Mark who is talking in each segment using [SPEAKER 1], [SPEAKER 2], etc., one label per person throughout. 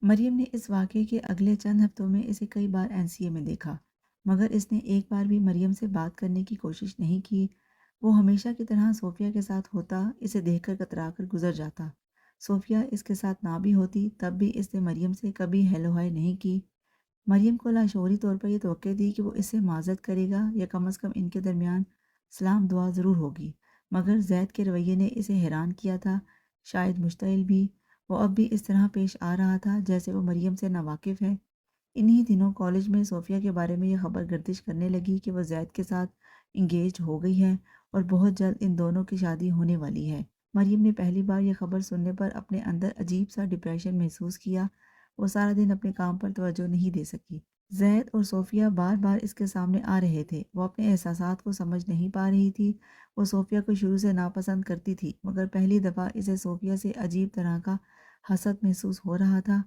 [SPEAKER 1] مریم نے اس واقعے کے اگلے چند ہفتوں میں اسے کئی بار NCA میں دیکھا، مگر اس نے ایک بار بھی مریم سے بات کرنے کی کوشش نہیں کی۔ وہ ہمیشہ کی طرح صوفیہ کے ساتھ ہوتا، اسے دیکھ کر کترا کر گزر جاتا۔ صوفیہ اس کے ساتھ نہ بھی ہوتی تب بھی اس نے مریم سے کبھی ہیلو ہائے نہیں کی۔ مریم کو لاشعوری طور پر یہ توقع تھی کہ وہ اس سے معذرت کرے گا یا کم از کم ان کے درمیان سلام دعا ضرور ہوگی، مگر زید کے رویے نے اسے حیران کیا تھا، شاید مشتعل بھی۔ وہ اب بھی اس طرح پیش آ رہا تھا جیسے وہ مریم سے ناواقف ہے۔ انہی دنوں کالج میں صوفیہ کے بارے میں یہ خبر گردش کرنے لگی کہ وہ زید کے ساتھ انگیجڈ ہو گئی ہے اور بہت جلد ان دونوں کی شادی ہونے والی ہے۔ مریم نے پہلی بار یہ خبر سننے پر اپنے اندر عجیب سا ڈپریشن محسوس کیا۔ وہ سارا دن اپنے کام پر توجہ نہیں دے سکی۔ زید اور صوفیہ بار بار اس کے سامنے آ رہے تھے۔ وہ اپنے احساسات کو سمجھ نہیں پا رہی تھی۔ وہ صوفیہ کو شروع سے ناپسند کرتی تھی، مگر پہلی دفعہ اسے صوفیہ سے عجیب طرح کا حسد محسوس ہو رہا تھا۔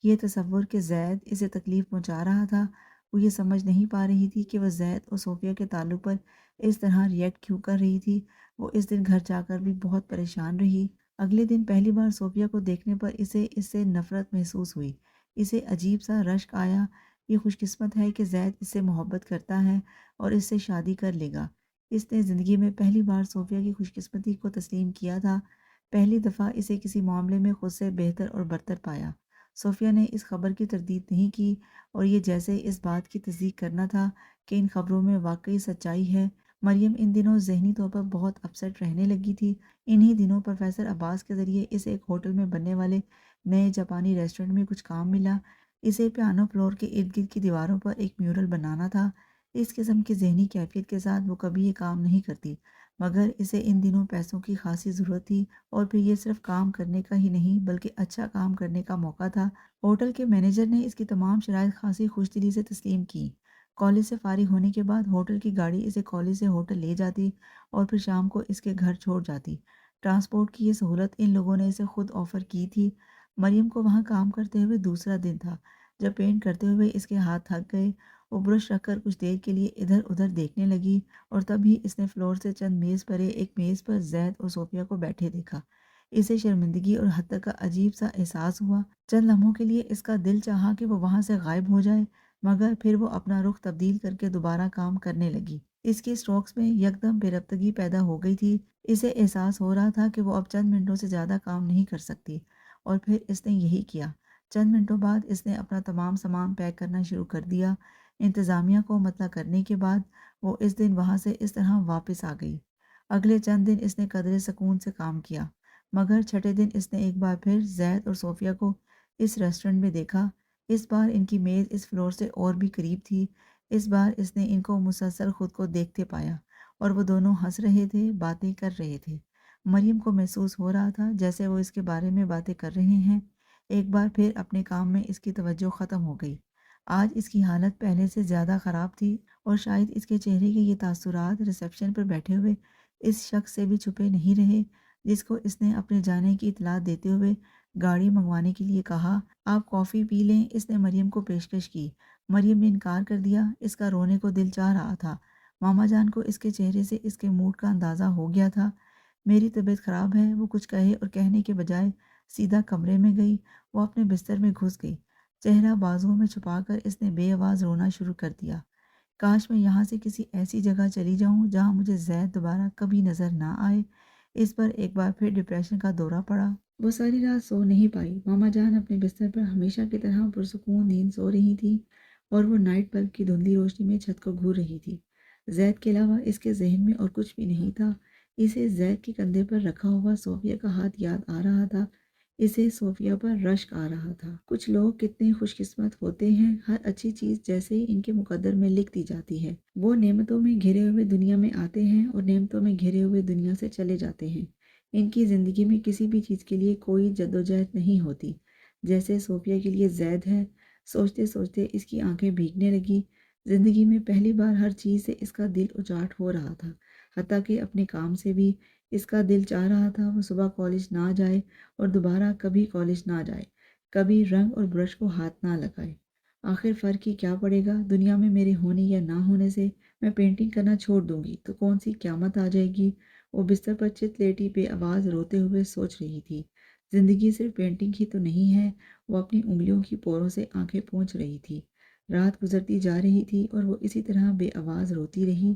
[SPEAKER 1] یہ تصور کہ زید اسے تکلیف پہنچا رہا تھا، وہ یہ سمجھ نہیں پا رہی تھی کہ وہ زید اور صوفیہ کے تعلق پر اس طرح ریئیکٹ کیوں کر رہی تھی۔ وہ اس دن گھر جا کر بھی بہت پریشان رہی۔ اگلے دن پہلی بار صوفیہ کو دیکھنے پر اسے اس سے نفرت محسوس ہوئی۔ اسے عجیب سا رشک آیا۔ یہ خوش قسمت ہے کہ زید اس سے محبت کرتا ہے اور اس سے شادی کر لے گا۔ اس نے زندگی میں پہلی بار صوفیہ کی خوش قسمتی کو تسلیم کیا تھا۔ پہلی دفعہ اسے کسی معاملے میں خود سے بہتر اور برتر پایا۔ صوفیہ نے اس خبر کی تردید نہیں کی اور یہ جیسے اس بات کی تصدیق کرنا تھا کہ ان خبروں میں واقعی سچائی ہے۔ مریم ان دنوں ذہنی طور پر بہت اپسیٹ رہنے لگی تھی۔ انہی دنوں پروفیسر عباس کے ذریعے اسے ایک ہوٹل میں بننے والے نئے جاپانی ریسٹورنٹ میں کچھ کام ملا۔ اسے پیانو فلور کے ارد گرد کی دیواروں پر ایک میورل بنانا تھا۔ اس قسم کی ذہنی کیفیت کے ساتھ وہ کبھی یہ کام نہیں کرتی، مگر اسے ان دنوں پیسوں کی خاصی ضرورت تھی، اور پھر یہ صرف کام کرنے کا ہی نہیں بلکہ اچھا کام کرنے کا موقع تھا۔ ہوٹل کے مینیجر نے اس کی تمام شرائط خاصی خوش دلی سے تسلیم کی۔ کالج سے فارغ ہونے کے بعد ہوٹل کی گاڑی اسے کالج سے ہوٹل لے جاتی اور پھر شام کو اس کے گھر چھوڑ جاتی۔ ٹرانسپورٹ کی یہ سہولت ان لوگوں نے اسے خود آفر کی تھی۔ مریم کو وہاں کام کرتے ہوئے دوسرا دن تھا۔ جب پینٹ کرتے ہوئے اس کے ہاتھ تھک گئے، وہ برش رکھ کر کچھ دیر کے لیے ادھر ادھر دیکھنے لگی، اور تبھی اس نے فلور سے چند میز پرے ایک میز پر زید اور صوفیہ کو بیٹھے دیکھا۔ اسے شرمندگی اور حد کا عجیب سا احساس ہوا۔ چند لمحوں کے لیے اس کا دل چاہا کہ وہ وہاں سے غائب ہو جائے، مگر پھر وہ اپنا رخ تبدیل کر کے دوبارہ کام کرنے لگی۔ اس کے اسٹروکس میں یکدم بے ربطگی پیدا ہو گئی تھی۔ اسے احساس ہو رہا تھا کہ وہ اب چند منٹوں سے زیادہ کام نہیں کر سکتی، اور پھر اس نے یہی کیا۔ چند منٹوں بعد اس نے اپنا تمام سامان پیک کرنا شروع کر دیا۔ انتظامیہ کو مطلع کرنے کے بعد وہ اس دن وہاں سے اس طرح واپس آ گئی۔ اگلے چند دن اس نے قدرے سکون سے کام کیا، مگر چھٹے دن اس نے ایک بار پھر زید اور صوفیہ کو اس ریسٹورنٹ میں دیکھا۔ اس بار ان کی میز اس فلور سے اور بھی قریب تھی۔ اس بار اس نے ان کو مسلسل خود کو دیکھتے پایا، اور وہ دونوں ہنس رہے تھے، باتیں کر رہے تھے۔ مریم کو محسوس ہو رہا تھا جیسے وہ اس کے بارے میں باتیں کر رہے ہیں۔ ایک بار پھر اپنے کام میں اس کی توجہ ختم ہو گئی۔ آج اس کی حالت پہلے سے زیادہ خراب تھی، اور شاید اس کے چہرے کے یہ تاثرات ریسیپشن پر بیٹھے ہوئے اس شخص سے بھی چھپے نہیں رہے جس کو اس نے اپنے جانے کی اطلاع دیتے ہوئے گاڑی منگوانے کے لیے کہا۔ آپ کافی پی لیں، اس نے مریم کو پیشکش کی۔ مریم نے انکار کر دیا۔ اس کا رونے کو دل چاہ رہا تھا۔ ماما جان کو اس کے چہرے سے اس کے موڈ کا اندازہ ہو گیا تھا۔ میری طبیعت خراب ہے، وہ کچھ کہے اور کہنے کے بجائے سیدھا کمرے میں گئی۔ وہ اپنے بستر میں گھس گئی۔ چہرہ بازوؤں میں چھپا کر اس نے بے آواز رونا شروع کر دیا۔ کاش میں یہاں سے کسی ایسی جگہ چلی جاؤں جہاں مجھے زید دوبارہ کبھی نظر نہ آئے۔ اس پر ایک بار پھر ڈپریشن کا دورہ پڑا۔ وہ ساری رات سو نہیں پائی۔ ماما جان اپنے بستر پر ہمیشہ کی طرح پرسکون نیند سو رہی تھی، اور وہ نائٹ بلب کی دھندلی روشنی میں چھت کو گھور رہی تھی۔ زید کے علاوہ اس کے ذہن میں اور کچھ بھی نہیں تھا۔ اسے زید کے کندھے پر رکھا ہوا صوفیہ کا ہاتھ یاد آ رہا تھا۔ اسے صوفیہ پر رشک آ رہا تھا۔ کچھ لوگ کتنے خوش قسمت ہوتے ہیں، ہر اچھی چیز جیسے ان کے مقدر میں لکھ دی جاتی ہے۔ وہ نعمتوں میں گھرے ہوئے دنیا میں آتے ہیں اور نعمتوں میں گھرے ہوئے دنیا سے چلے جاتے ہیں۔ ان کی زندگی میں کسی بھی چیز کے لیے کوئی جدوجہد نہیں ہوتی، جیسے صوفیہ کے لیے زید ہے۔ سوچتے سوچتے اس کی آنکھیں بھیگنے لگی۔ زندگی میں پہلی بار ہر چیز سے اس کا دل اچاٹ ہو رہا تھا، حتیٰ کہ اپنے کام سے بھی۔ اس کا دل چاہ رہا تھا وہ صبح کالج نہ جائے اور دوبارہ کبھی کالج نہ جائے، کبھی رنگ اور برش کو ہاتھ نہ لگائے۔ آخر فرق ہی کیا پڑے گا؟ دنیا میں میرے ہونے یا نہ ہونے سے میں پینٹنگ کرنا چھوڑ دوں گی تو کون سی قیامت آ جائے گی؟ وہ بستر پر چت لیٹی بے آواز روتے ہوئے سوچ رہی تھی۔ زندگی صرف پینٹنگ ہی تو نہیں ہے۔ وہ اپنی انگلیوں کی پوروں سے آنکھیں پونچھ رہی تھی۔ رات گزرتی جا رہی تھی اور وہ اسی طرح بے آواز روتی رہی۔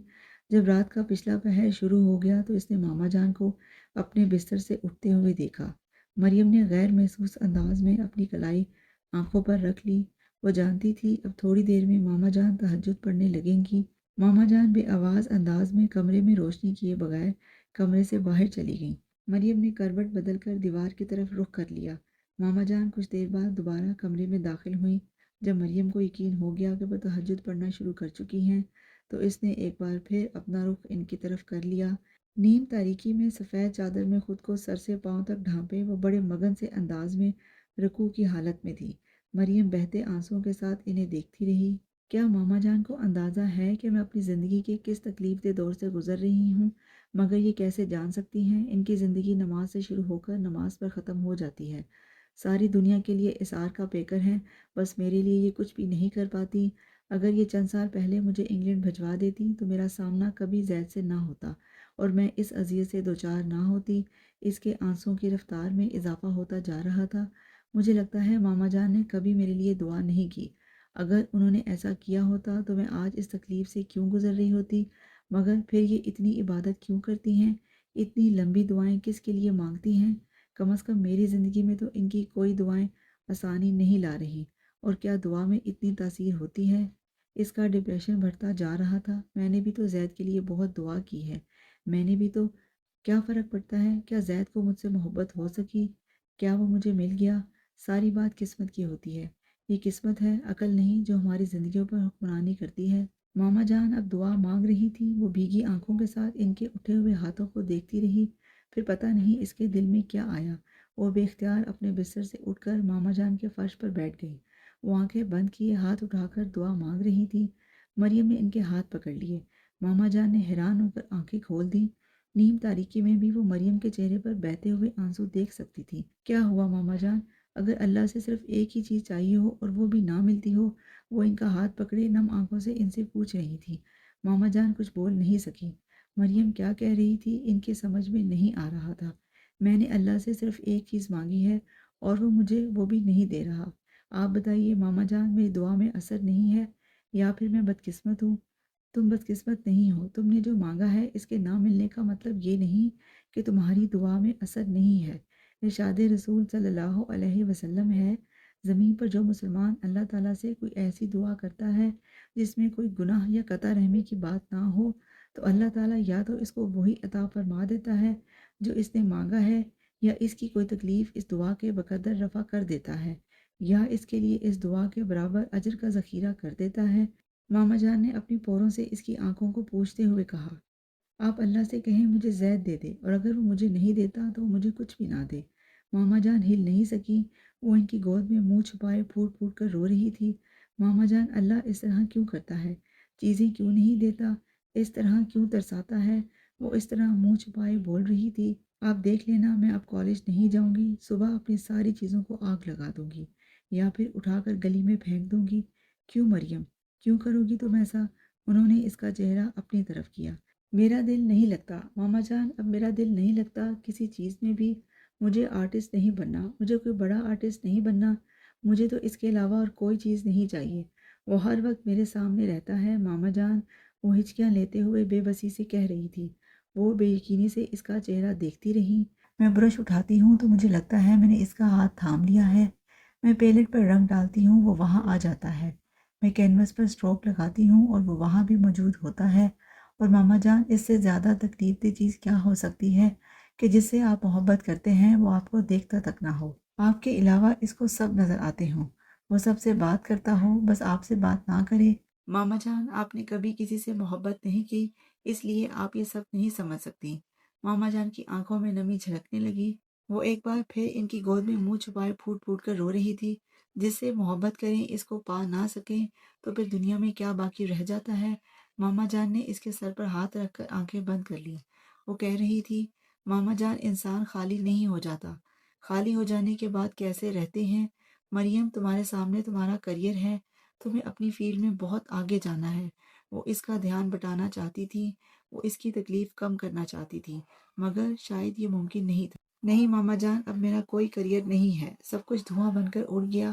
[SPEAKER 1] جب رات کا پچھلا پہر شروع ہو گیا تو اس نے ماما جان کو اپنے بستر سے اٹھتے ہوئے دیکھا۔ مریم نے غیر محسوس انداز میں اپنی کلائی آنکھوں پر رکھ لی۔ وہ جانتی تھی اب تھوڑی دیر میں ماما جان تہجد پڑھنے لگیں گی۔ ماما جان بے آواز انداز میں کمرے میں روشنی کیے بغیر کمرے سے باہر چلی گئیں۔ مریم نے کروٹ بدل کر دیوار کی طرف رخ کر لیا۔ ماما جان کچھ دیر بعد دوبارہ کمرے میں داخل ہوئیں۔ جب مریم کو یقین ہو گیا کہ وہ تہجد پڑھنا شروع کر چکی ہیں تو اس نے ایک بار پھر اپنا رخ ان کی طرف کر لیا۔ نیم تاریکی میں سفید چادر میں خود کو سر سے پاؤں تک ڈھانپے وہ بڑے مگن سے انداز میں رکوع کی حالت میں تھی۔ مریم بہتے آنسوؤں کے ساتھ انہیں دیکھتی رہی۔ کیا ماما جان کو اندازہ ہے کہ میں اپنی زندگی کے کس تکلیف دہ دور سے گزر رہی ہوں؟ مگر یہ کیسے جان سکتی ہیں؟ ان کی زندگی نماز سے شروع ہو کر نماز پر ختم ہو جاتی ہے۔ ساری دنیا کے لیے اثار کا پیکر ہیں، بس میرے لیے یہ کچھ بھی نہیں کر پاتی۔ اگر یہ چند سال پہلے مجھے انگلینڈ بھجوا دیتی تو میرا سامنا کبھی زید سے نہ ہوتا اور میں اس اذیت سے دوچار نہ ہوتی۔ اس کے آنسوؤں کی رفتار میں اضافہ ہوتا جا رہا تھا۔ مجھے لگتا ہے ماما جان نے کبھی میرے لیے دعا نہیں کی۔ اگر انہوں نے ایسا کیا ہوتا تو میں آج اس تکلیف سے کیوں گزر رہی ہوتی؟ مگر پھر یہ اتنی عبادت کیوں کرتی ہیں؟ اتنی لمبی دعائیں کس کے لیے مانگتی ہیں؟ کم از کم میری زندگی میں تو ان کی کوئی دعائیں آسانی نہیں لا رہی، اور کیا دعا میں اتنی تاثیر ہوتی ہے؟ اس کا ڈپریشن بڑھتا جا رہا تھا۔ میں نے بھی تو زید کے لیے بہت دعا کی ہے، میں نے بھی تو، کیا فرق پڑتا ہے؟ کیا زید کو مجھ سے محبت ہو سکی؟ کیا وہ مجھے مل گیا؟ ساری بات قسمت کی ہوتی ہے۔ یہ قسمت ہے، عقل نہیں، جو ہماری زندگیوں پر حکمرانی کرتی ہے۔ ماما جان اب دعا مانگ رہی تھی۔ وہ بھیگی آنکھوں کے ساتھ ان کے اٹھے ہوئے ہاتھوں کو دیکھتی رہی۔ پھر پتہ نہیں اس کے دل میں کیا آیا، وہ بے اختیار اپنے بستر سے اٹھ کر ماما جان کے فرش پر بیٹھ گئی۔ وہ آنکھیں بند کیے ہاتھ اٹھا کر دعا مانگ رہی تھی۔ مریم نے ان کے ہاتھ پکڑ لیے۔ ماما جان نے حیران ہو کر آنکھیں کھول دیں۔ نیم تاریکی میں بھی وہ مریم کے چہرے پر بہتے ہوئے آنسو دیکھ سکتی تھی۔ کیا ہوا ماما جان؟ اگر اللہ سے صرف ایک ہی چیز چاہیے ہو اور وہ بھی نہ ملتی ہو؟ وہ ان کا ہاتھ پکڑے نم آنکھوں سے ان سے پوچھ رہی تھی۔ ماما جان کچھ بول نہیں سکی۔ مریم کیا کہہ رہی تھی ان کے سمجھ میں نہیں آ رہا تھا۔ میں نے اللہ سے صرف ایک چیز مانگی ہے اور وہ مجھے وہ بھی نہیں دے رہا۔ آپ بتائیے ماما جان، میری دعا میں اثر نہیں ہے یا پھر میں بدقسمت ہوں؟ تم بدقسمت نہیں ہو۔ تم نے جو مانگا ہے اس کے نہ ملنے کا مطلب یہ نہیں کہ تمہاری دعا میں اثر نہیں ہے۔ ارشاد رسول صلی اللہ علیہ وسلم ہے، زمین پر جو مسلمان اللہ تعالیٰ سے کوئی ایسی دعا کرتا ہے جس میں کوئی گناہ یا قطع رحمی کی بات نہ ہو تو اللہ تعالیٰ یا تو اس کو وہی عطا فرما دیتا ہے جو اس نے مانگا ہے، یا اس کی کوئی تکلیف اس دعا کے بقدر رفع کر دیتا ہے، یا اس کے لیے اس دعا کے برابر اجر کا ذخیرہ کر دیتا ہے۔ ماما جان نے اپنی پوروں سے اس کی آنکھوں کو پوچھتے ہوئے کہا، آپ اللہ سے کہیں مجھے زید دے دے، اور اگر وہ مجھے نہیں دیتا تو وہ مجھے کچھ بھی نہ دے۔ ماما جان ہل نہیں سکی۔ وہ ان کی گود میں منہ چھپائے پھوٹ پھوٹ کر رو رہی تھی۔ ماما جان، اللہ اس طرح کیوں کرتا ہے؟ چیزیں کیوں نہیں دیتا؟ اس طرح کیوں ترساتا ہے؟ وہ اس طرح منہ چھپائے بول رہی تھی۔ آپ دیکھ لینا، میں اب کالج نہیں جاؤں گی، صبح اپنی ساری چیزوں کو آگ لگا دوں گی یا پھر اٹھا کر گلی میں پھینک دوں گی۔ کیوں مریم، کیوں کرو گی تم ایسا؟ انہوں نے اس کا چہرہ اپنی طرف کیا۔ میرا دل نہیں لگتا ماما جان، اب میرا دل نہیں لگتا کسی چیز میں بھی۔ مجھے آرٹسٹ نہیں بننا، مجھے کوئی بڑا آرٹسٹ نہیں بننا، مجھے تو اس کے علاوہ اور کوئی چیز نہیں چاہیے۔ وہ ہر وقت میرے سامنے رہتا ہے ماما جان، وہ ہچکیاں لیتے ہوئے بے بسی سے کہہ رہی تھی۔ وہ بے یقینی سے اس کا چہرہ دیکھتی رہی۔ میں برش اٹھاتی ہوں تو مجھے لگتا ہے میں نے اس کا ہاتھ تھام لیا ہے۔ میں پیلٹ پر رنگ ڈالتی ہوں، وہ وہاں آ جاتا ہے۔ میں کینوس پر اسٹروک لگاتی ہوں اور وہ وہاں بھی موجود ہوتا ہے۔ اور ماما جان، اس سے زیادہ تکلیف دہ چیز کیا ہو سکتی ہے کہ جس سے آپ محبت کرتے ہیں وہ آپ کو دیکھتا تک نہ ہو، آپ کے علاوہ اس کو سب نظر آتے ہوں، وہ سب سے بات کرتا ہو، بس آپ سے بات نہ کرے۔ ماما جان، آپ نے کبھی کسی سے محبت نہیں کی، اس لیے آپ یہ سب نہیں سمجھ سکتی۔ ماما جان کی آنکھوں میں نمی جھلکنے لگی۔ وہ ایک بار پھر ان کی گود میں منہ چھپائے پھوٹ پھوٹ کر رو رہی تھی۔ جس سے محبت کریں اس کو پا نہ سکیں تو پھر دنیا میں کیا باقی رہ جاتا ہے؟ ماما جان نے اس کے سر پر ہاتھ رکھ کر آنکھیں بند کر لیں۔ وہ کہہ رہی تھی، ماما جان، انسان خالی نہیں ہو جاتا، خالی ہو جانے کے بعد کیسے رہتے ہیں؟ مریم، تمہارے سامنے تمہارا کریئر ہے، تمہیں اپنی فیلڈ میں بہت آگے جانا ہے۔ وہ اس کا دھیان بٹانا چاہتی تھی، وہ اس کی تکلیف کم کرنا چاہتی تھی، مگر شاید یہ ممکن نہیں تھا۔ نہیں ماما جان، اب میرا کوئی کریئر نہیں ہے، سب کچھ دھواں بن کر اڑ گیا۔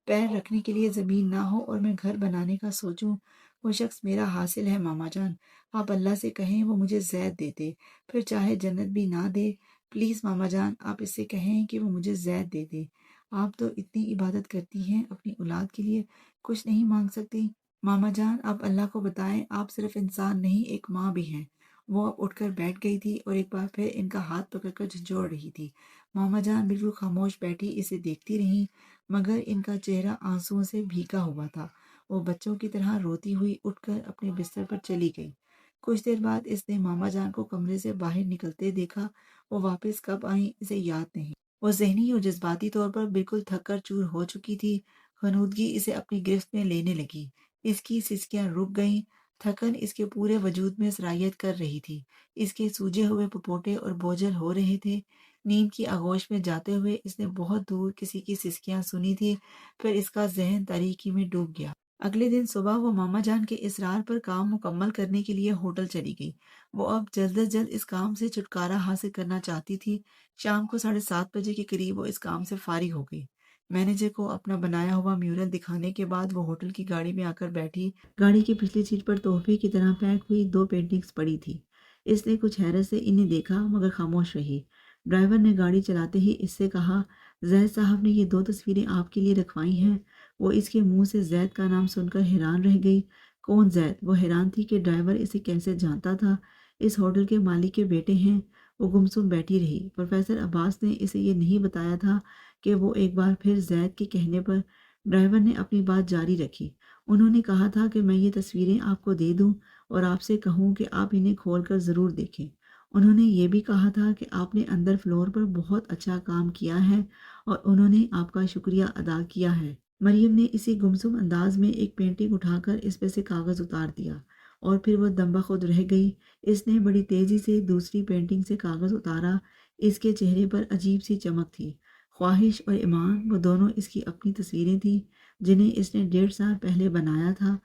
[SPEAKER 1] پیر رکھنے کے لیے زمین نہ ہو اور میں گھر بنانے کا سوچوں، وہ شخص میرا حاصل ہے ماما جان۔ آپ اللہ سے کہیں وہ مجھے زید دے دے، پھر چاہے جنت بھی نہ دے، پلیز ماما جان آپ اس سے کہیں کہ وہ مجھے زید دے دے۔ آپ تو اتنی عبادت کرتی ہیں، اپنی اولاد کے لیے کچھ نہیں مانگ سکتی؟ ماما جان آپ اللہ کو بتائیں، آپ صرف انسان نہیں ایک ماں بھی ہیں۔ وہ اب اٹھ کر بیٹھ گئی تھی اور ایک بار پھر ان کا ہاتھ پکڑ کر جھنجھوڑ رہی تھی۔ ماما جان بالکل خاموش بیٹھی اسے دیکھتی رہیں، مگر ان کا چہرہ آنسوؤں سے بھیگا ہوا تھا۔ وہ بچوں کی طرح روتی ہوئی اٹھ کر اپنے بستر پر چلی گئی۔ کچھ دیر بعد اس نے ماما جان کو کمرے سے باہر نکلتے دیکھا۔ وہ واپس کب آئیں اسے یاد نہیں۔ وہ ذہنی اور جذباتی طور پر بالکل تھک کر چور ہو چکی تھی۔ غنودگی اسے اپنی گرفت میں لینے لگی۔ اس کی سسکیاں رک گئیں۔ تھکن اس کے پورے وجود میں سرایت کر رہی تھی۔ اس کے سوجے ہوئے پپوٹے اور بوجھل ہو رہے تھے۔ نیند کی آغوش میں جاتے ہوئے اس نے بہت دور کسی کی سسکیاں سنی تھی، پھر اس کا ذہن تاریکی میں ڈوب گیا۔ اگلے دن صبح وہ ماما جان کے اصرار پر کام مکمل کرنے کے لیے ہوٹل چلی گئی۔ وہ اب جلد از جلد اس کام سے چھٹکارا حاصل کرنا چاہتی تھی۔ شام کو 7:30 بجے کے قریب وہ اس کام سے فارغ ہو گئی۔ مینیجر کو اپنا بنایا ہوا میورل دکھانے کے بعد وہ ہوٹل کی گاڑی میں آ کر بیٹھی۔ گاڑی کی پچھلی سیٹ پر تحفے کی طرح پیک ہوئی 2 پینٹنگز پڑی تھی۔ اس نے کچھ حیرت سے انہیں دیکھا مگر خاموش رہی۔ ڈرائیور نے گاڑی چلاتے ہی اس سے کہا، زید صاحب نے یہ 2 تصویریں آپ کے لیے رکھوائی ہیں۔ وہ اس کے منہ سے زید کا نام سن کر حیران رہ گئی۔ کون زید؟ وہ حیران تھی کہ ڈرائیور اسے کیسے جانتا تھا۔ اس ہوٹل کے مالک کے بیٹے ہیں۔ وہ گمسم بیٹھی رہی۔ پروفیسر عباس نے اسے یہ نہیں بتایا تھا کہ وہ ایک بار پھر زید کے کہنے پر۔ ڈرائیور نے اپنی بات جاری رکھی۔ انہوں نے کہا تھا کہ میں یہ تصویریں آپ کو دے دوں اور آپ سے کہوں کہ آپ انہیں کھول کر ضرور دیکھیں۔ انہوں نے یہ بھی کہا تھا کہ آپ نے اندر فلور پر بہت اچھا کام کیا ہے اور انہوں نے آپ کا شکریہ ادا کیا ہے۔ مریم نے اسی گمسم انداز میں ایک پینٹنگ اٹھا کر اس پہ سے کاغذ اتار دیا اور پھر وہ دم بخود رہ گئی۔ اس نے بڑی تیزی سے دوسری پینٹنگ سے کاغذ اتارا۔ اس کے چہرے پر عجیب سی چمک تھی۔ خواہش اور ایمان، وہ دونوں اس کی اپنی تصویریں تھیں جنہیں اس نے 1.5 سال پہلے بنایا تھا۔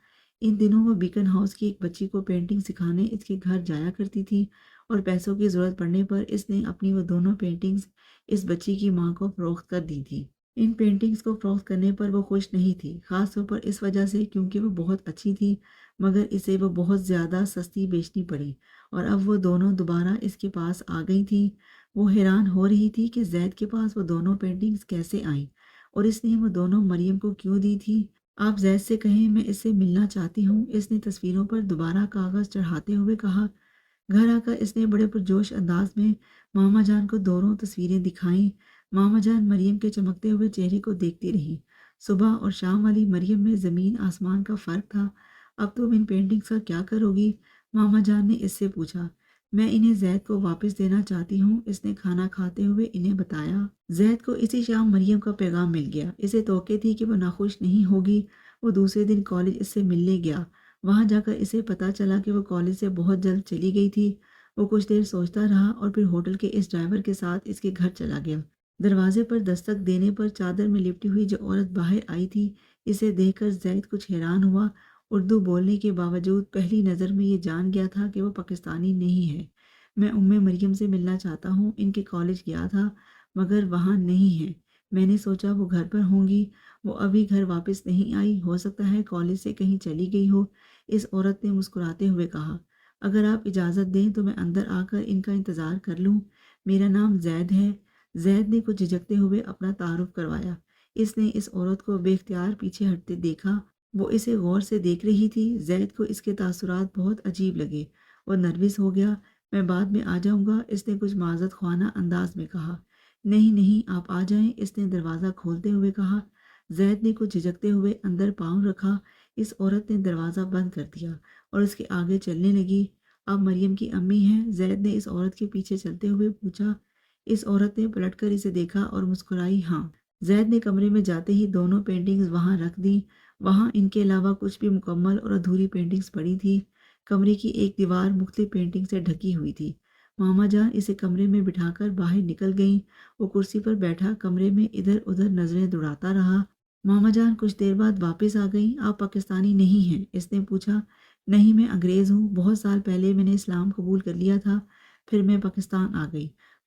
[SPEAKER 1] ان دنوں وہ بیکن ہاؤس کی ایک بچی کو پینٹنگ سکھانے اس کے گھر جایا کرتی تھی اور پیسوں کی ضرورت پڑنے پر اس نے اپنی وہ دونوں پینٹنگز اس بچی کی ماں کو فروخت کر دی تھی۔ ان پینٹنگز کو فروخت کرنے پر وہ خوش نہیں تھی، خاص طور پر اس وجہ سے کیونکہ وہ بہت اچھی تھی، مگر اسے وہ بہت زیادہ سستی بیچنی پڑی اور اب وہ دونوں دوبارہ اس کے پاس آ گئی تھیں۔ وہ حیران ہو رہی تھی کہ زید کے پاس وہ دونوں پینٹنگز کیسے آئیں اور اس نے وہ دونوں مریم کو کیوں دی تھی۔ آپ زید سے کہیں میں اس سے ملنا چاہتی ہوں، اس نے تصویروں پر دوبارہ کاغذ چڑھاتے ہوئے کہا۔ گھر آ کر اس نے بڑے پرجوش انداز میں ماما جان کو دونوں تصویریں دکھائیں۔ ماما جان مریم کے چمکتے ہوئے چہرے کو دیکھتی رہی۔ صبح اور شام والی مریم میں زمین آسمان کا فرق تھا۔ اب تم ان پینٹنگز کا کیا کرو گی؟ ماما جان نے اس سے پوچھا۔ میں انہیں زید کو واپس دینا چاہتی ہوں، اس نے کھانا کھاتے ہوئے انہیں بتایا۔ زید کو اسی شام مریم کا پیغام مل گیا۔ اسے توقع تھی کہ وہ ناخوش نہیں ہوگی۔ وہ دوسرے دن کالج اس سے ملنے گیا۔ وہاں جا کر اسے پتہ چلا کہ وہ کالج سے بہت جلد چلی گئی تھی۔ وہ کچھ دیر سوچتا رہا اور پھر ہوٹل کے اس ڈرائیور کے ساتھ اس کے گھر چلا گیا۔ دروازے پر دستک دینے پر چادر میں لپٹی ہوئی جو عورت باہر آئی تھی، اسے دیکھ کر زید کچھ حیران ہوا۔ اردو بولنے کے باوجود پہلی نظر میں یہ جان گیا تھا کہ وہ پاکستانی نہیں ہے۔ میں مریم سے ملنا چاہتا ہوں، ان کے کالج گیا تھا مگر وہاں نہیں ہے۔ میں نے سوچا وہ گھر پر ہوں گی، وہ ابھی گھر واپس نہیں آئی، ہو سکتا ہے کالج سے کہیں چلی گئی ہو، اس عورت نے مسکراتے ہوئے کہا۔ اگر آپ اجازت دیں تو میں اندر آ کر ان کا انتظار کر لوں۔ میرا نام زید ہے۔ زید نے کچھ جھجکتے ہوئے اپنا تعارف کروایا۔ اس نے اس عورت کو بے اختیار پیچھے ہٹتے دیکھا۔ وہ اسے غور سے دیکھ رہی تھی۔ زید کو اس کے تاثرات بہت عجیب لگے۔ وہ نروس ہو گیا۔ میں بعد میں آ جاؤں گا، اس نے کچھ معذرت خوانا انداز میں کہا۔ نہیں نہیں، آپ آ جائیں، اس نے دروازہ کھولتے ہوئے کہا۔ زید نے کچھ جھجکتے ہوئے اندر پاؤں رکھا۔ اس عورت نے دروازہ بند کر دیا اور اس کے آگے چلنے لگی۔ آپ مریم کی امی ہیں؟ زید نے اس عورت کے پیچھے چلتے ہوئے پوچھا۔ اس عورت نے پلٹ کر اسے دیکھا اور مسکرائی۔ ہاں۔ زید نے کمرے میں جاتے ہی دونوں پینٹنگز وہاں رکھ دیں۔ وہاں ان کے علاوہ کچھ بھی مکمل اور ادھوری پینٹنگز پڑی تھی۔ کمرے کی ایک دیوار مختلف پینٹنگ سے ڈھکی ہوئی تھی۔ ماما جان اسے کمرے میں بٹھا کر باہر نکل گئیں۔ وہ کرسی پر بیٹھا کمرے میں ادھر ادھر نظریں دوڑاتا رہا۔ ماما جان کچھ دیر بعد واپس آ گئیں۔ آپ پاکستانی نہیں ہیں؟ اس نے پوچھا۔ نہیں، میں انگریز ہوں، بہت سال پہلے میں نے اسلام قبول کر لیا تھا، پھر میں پاکستان آ گئی۔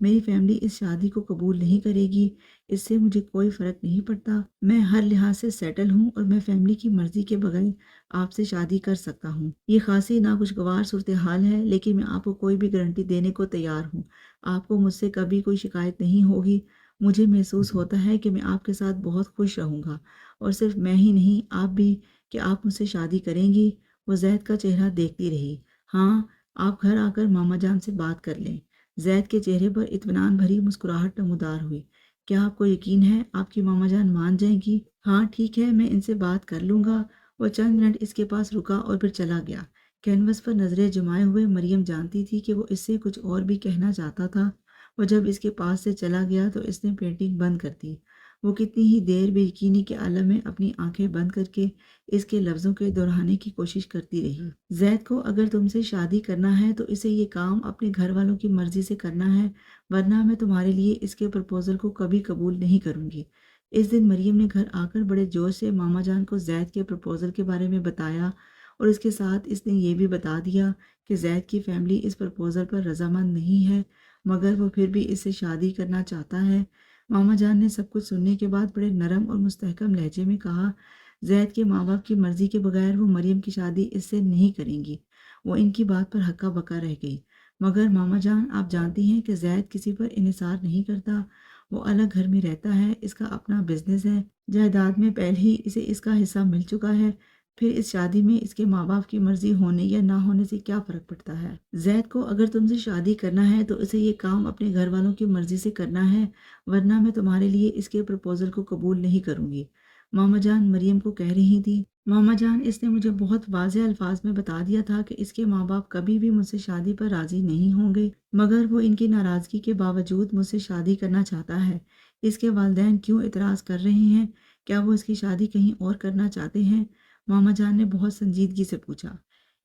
[SPEAKER 1] میری فیملی اس شادی کو قبول نہیں کرے گی، اس سے مجھے کوئی فرق نہیں پڑتا۔ میں ہر لحاظ سے سیٹل ہوں اور میں فیملی کی مرضی کے بغیر آپ سے شادی کر سکتا ہوں۔ یہ خاصی ناخوشگوار صورتحال ہے، لیکن میں آپ کو کوئی بھی گارنٹی دینے کو تیار ہوں۔ آپ کو مجھ سے کبھی کوئی شکایت نہیں ہوگی۔ مجھے محسوس ہوتا ہے کہ میں آپ کے ساتھ بہت خوش رہوں گا، اور صرف میں ہی نہیں، آپ بھی، کہ آپ مجھ سے شادی کریں گی۔ وہ زید کا چہرہ دیکھتی رہی۔ ہاں، آپ گھر آ کر ماما جان سے بات کر لیں۔ زید کے چہرے پر اطمینان بھری مسکراہٹ نمودار ہوئی۔ کیا آپ کو یقین ہے آپ کی ماما جان مان جائیں گی؟ ہاں ٹھیک ہے، میں ان سے بات کر لوں گا۔ وہ چند منٹ اس کے پاس رکا اور پھر چلا گیا۔ کینوس پر نظریں جمائے ہوئے مریم جانتی تھی کہ وہ اس سے کچھ اور بھی کہنا چاہتا تھا۔ وہ جب اس کے پاس سے چلا گیا تو اس نے پینٹنگ بند کر دی۔ وہ کتنی ہی دیر بے یقینی کے عالم میں اپنی آنکھیں بند کر کے اس کے لفظوں کے دہرانے کی کوشش کرتی رہی۔ زید کو اگر تم سے شادی کرنا ہے تو اسے یہ کام اپنے گھر والوں کی مرضی سے کرنا ہے، ورنہ میں تمہارے لیے اس کے پرپوزل کو کبھی قبول نہیں کروں گی۔ اس دن مریم نے گھر آ کر بڑے جوش سے ماما جان کو زید کے پرپوزل کے بارے میں بتایا، اور اس کے ساتھ اس نے یہ بھی بتا دیا کہ زید کی فیملی اس پرپوزل پر رضامند نہیں ہے، مگر وہ پھر بھی اس سے شادی کرنا چاہتا ہے۔ ماما جان نے سب کچھ سننے کے بعد بڑے نرم اور مستحکم لہجے میں کہا، زید کے ماں باپ کی مرضی کے بغیر وہ مریم کی شادی اس سے نہیں کریں گی۔ وہ ان کی بات پر ہکا بکا رہ گئی۔ مگر ماما جان، آپ جانتی ہیں کہ زید کسی پر انحصار نہیں کرتا۔ وہ الگ گھر میں رہتا ہے، اس کا اپنا بزنس ہے، جائیداد میں پہلے ہی اسے اس کا حصہ مل چکا ہے۔ پھر اس شادی میں اس کے ماں باپ کی مرضی ہونے یا نہ ہونے سے کیا فرق پڑتا ہے؟ زید کو اگر تم سے شادی کرنا ہے تو اسے یہ کام اپنے گھر والوں کی مرضی سے کرنا ہے، ورنہ میں تمہارے لیے اس کے پرپوزل کو قبول نہیں کروں گی۔ ماما جان مریم کو کہہ رہی تھی، ماما جان، اس نے مجھے بہت واضح الفاظ میں بتا دیا تھا کہ اس کے ماں باپ کبھی بھی مجھ سے شادی پر راضی نہیں ہوں گے، مگر وہ ان کی ناراضگی کے باوجود مجھ سے شادی کرنا چاہتا ہے۔ اس کے والدین کیوں اعتراض کر رہے ہیں؟ کیا وہ اس کی شادی کہیں اور کرنا چاہتے ہیں؟ ماما جان نے بہت سنجیدگی سے پوچھا۔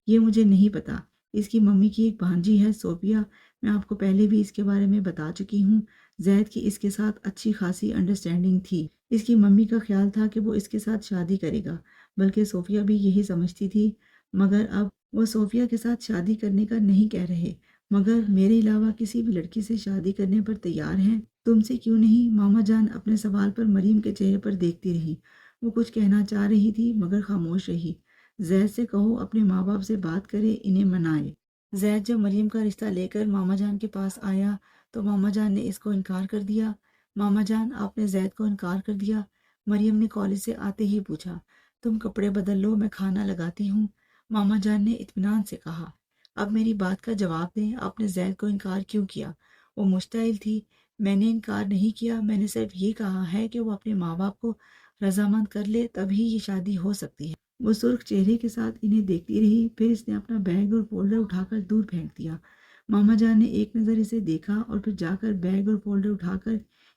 [SPEAKER 1] یہ مجھے نہیں پتا۔ اس کی ممی کی ایک بھانجی ہے صوفیہ، میں آپ کو پہلے بھی اس کے بارے میں بتا چکی ہوں۔ زید کی اس کے ساتھ اچھی خاصی انڈرسٹینڈنگ تھی۔ اس کی ممی کا خیال تھا کہ وہ اس کے ساتھ شادی کرے گا، بلکہ صوفیہ بھی یہی سمجھتی تھی، مگر اب وہ صوفیہ کے ساتھ شادی کرنے کا نہیں کہہ رہے، مگر میرے علاوہ کسی بھی لڑکی سے شادی کرنے پر تیار ہیں۔ تم سے کیوں نہیں؟ ماما جان اپنے سوال پر مریم کے چہرے پر دیکھتی رہی۔ وہ کچھ کہنا چاہ رہی تھی مگر خاموش رہی۔ زید سے کہو اپنے ماں باپ سے بات کرے، انہیں منائے۔ زید جب مریم کا رشتہ لے کر ماما جان کے پاس آیا تو ماما جان نے اس کو انکار کر دیا۔ ماما جان، آپ نے زید کو انکار کر دیا؟ مریم نے کالج سے آتے ہی پوچھا۔ تم کپڑے بدل لو، میں کھانا لگاتی ہوں، ماما جان نے اطمینان سے کہا۔ اب میری بات کا جواب دیں، آپ نے زید کو انکار کیوں کیا؟ وہ مشتعل تھی۔ میں نے انکار نہیں کیا، میں نے صرف یہ کہا ہے کہ وہ اپنے ماں باپ کو رضامند کر لے، تبھی یہ شادی ہو سکتی ہے۔ وہ سرخ چہرے کے ساتھ انہیں دیکھتی رہی، پھر اس نے اپنا بیگ اور فولڈر اٹھا کر دور پھینک دیا۔ ماما جان نے ایک نظر اسے دیکھا اور پھر جا کر بیگ اور فولڈر اٹھا کر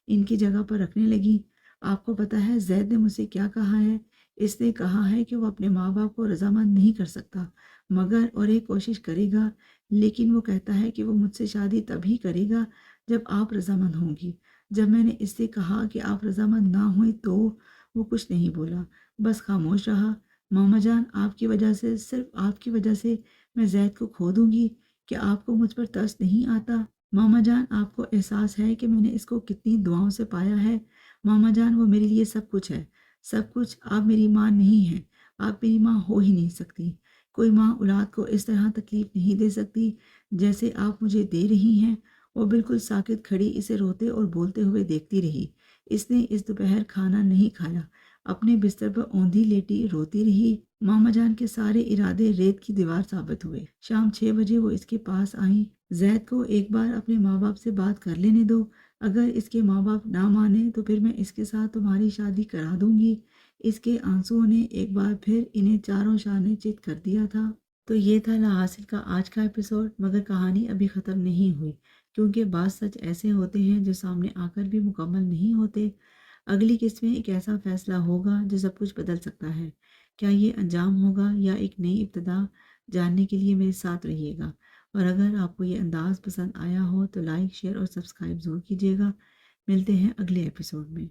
[SPEAKER 1] ان کی جگہ پر رکھنے لگی۔ آپ کو پتا ہے زید نے مجھ سے کیا کہا ہے؟ اس نے کہا ہے کہ وہ اپنے ماں باپ کو رضامند نہیں کر سکتا، مگر اور ایک کوشش کرے گا، لیکن وہ کہتا ہے کہ وہ مجھ سے شادی تبھی کرے گا جب آپ رضامند ہوں گی۔ جب میں نے اس سے کہا کہ آپ رضامند نہ ہوئیں تو وہ کچھ نہیں بولا، بس خاموش رہا۔ ماما جان، آپ کی وجہ سے، صرف آپ کی وجہ سے میں زید کو کھو دوں گی؟ کہ آپ کو مجھ پر ترس نہیں آتا؟ ماما جان، آپ کو احساس ہے کہ میں نے اس کو کتنی دعاؤں سے پایا ہے؟ ماما جان، وہ میرے لیے سب کچھ ہے، سب کچھ۔ آپ میری ماں نہیں ہیں، آپ میری ماں ہو ہی نہیں سکتی۔ کوئی ماں اولاد کو اس طرح تکلیف نہیں دے سکتی جیسے آپ مجھے دے رہی ہیں۔ وہ بالکل ساکت کھڑی اسے روتے اور بولتے ہوئے دیکھتی رہی۔ اس نے اس دوپہر کھانا نہیں کھایا، اپنے بستر پر اوندھی لیٹی روتی رہی۔ ماما جان کے سارے ارادے ریت کی دیوار ثابت ہوئے۔ شام 6 بجے وہ اس کے پاس آئیں۔ زید کو ایک بار اپنے ماں باپ سے بات کر لینے دو، اگر اس کے ماں باپ نہ مانے تو پھر میں اس کے ساتھ تمہاری شادی کرا دوں گی۔ اس کے آنسوؤں نے ایک بار پھر انہیں چاروں شانے چت کر دیا تھا۔ تو یہ تھا لا حاصل کا آج کا ایپیسوڈ، مگر کہانی ابھی ختم نہیں ہوئی، کیونکہ بعض سچ ایسے ہوتے ہیں جو سامنے آ کر بھی مکمل نہیں ہوتے۔ اگلی قسط میں ایک ایسا فیصلہ ہوگا جو سب کچھ بدل سکتا ہے۔ کیا یہ انجام ہوگا یا ایک نئی ابتدا؟ جاننے کے لیے میرے ساتھ رہیے گا، اور اگر آپ کو یہ انداز پسند آیا ہو تو لائک، شیئر اور سبسکرائب ضرور کیجیے گا۔ ملتے ہیں اگلے ایپیسوڈ میں۔